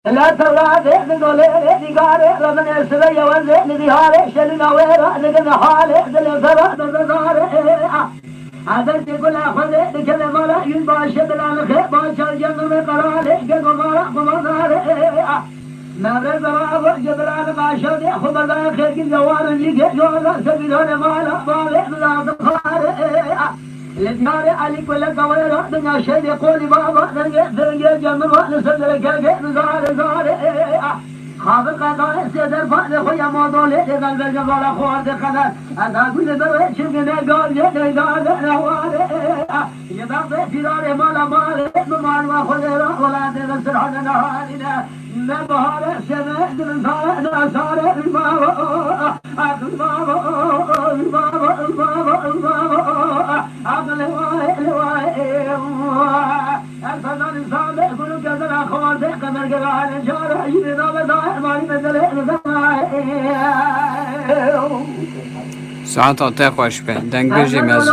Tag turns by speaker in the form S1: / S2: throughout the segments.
S1: لا تولاد نقولي نقاري رمن السبية وزي نذيهاري شلنا ويرا نقلنا حالي دل فرا نظاري عدلت كل أخذ نكذا مرا ينباش بلا نخي باشا جنب قراري قلب مرا بمظاري نابر برا جبران باشا خب الله خير كل جوار يجي جوار سبيلون مالا مالي ملا تخاري الدار علي كل قويرة دنيا شيء يقول بابا درجة جمع نسدر كذا نزار زار خابق قضاء سدر فاضي خويا موضوع ليه قلب الجبال خوار دخل أنا كل ذرة شبنا قال جد قال نوار يبقى في دار مالا مال مال ما خذ ولا تنسر على نهارنا نبهار سنة نزار نزار الماء عقل الفنان صابع كل كذا أخوان كمل قرآن شارع يبنا بدائع مالي بدل
S2: ساعت آتا خوش به دنگرجی مز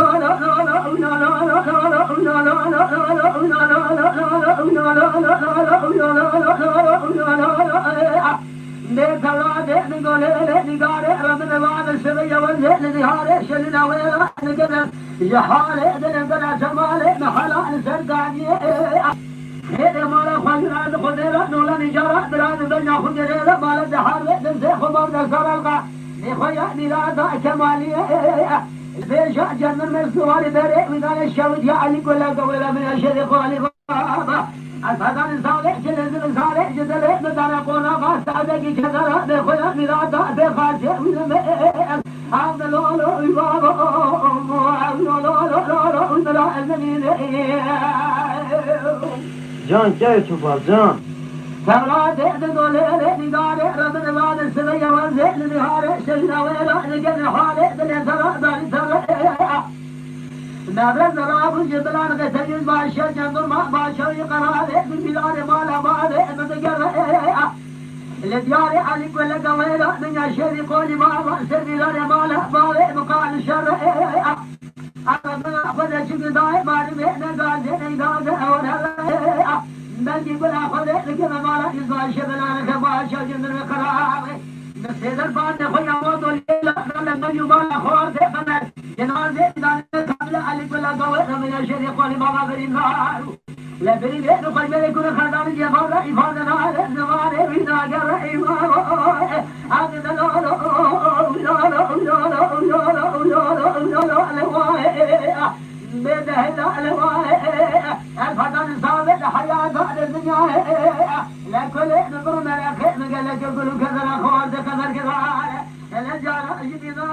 S1: جحالي دلنا شمالي محلا نسرقاني هذا مالا خلنا خذنا نولا نجارة براد بنا خذنا مالا دحالي دنسي خمار دسر القا نخويا ميلادا كمالية الفيشا جنن مرسوالي بريء مثال الشوت يا علي كل قولا من الشرق والغابة الفضل صالح جلد صالح جدل مدانا قونا فاستعدك كذرة نخويا ميلادا بخارجة ولمئة عبد الله البابا
S3: جان جای تو باز جان
S1: تولاد دولي نقاري ربنا بعد السبية والزين نهاري شلنا ويلا نقل حالي دل ترى داري ترى نبرد راب جبلان غتجد باشا جنر ما باشا يقراري بالبلاد مالا مالي مدقر الدياري عليك ولا قويلة من يشري قولي بابا سربي لنا مالا بالي مقال الشر أنا أخذ شكل داي مالي مهنا قال زين قال أولا بلدي بلا أخذ لك مالا يزوال شبلان كباشا جنر قراري نسيد الفان خويا موضو ليلة لما يبال أخوار ذي قمر جنال ذي دان قبل عليك ولا قويلة من يشري قولي بابا غريب نارو لبري بيت قلبي يكون خدام جبار إفادة نار زمان بنا جر إمام عبد الله لا لا لا لا لا بده لا لا الفتن صابت حياة الدنيا لكل نظر ملك مقلك يقول كذا خوات كذا كذا الرجال جبنا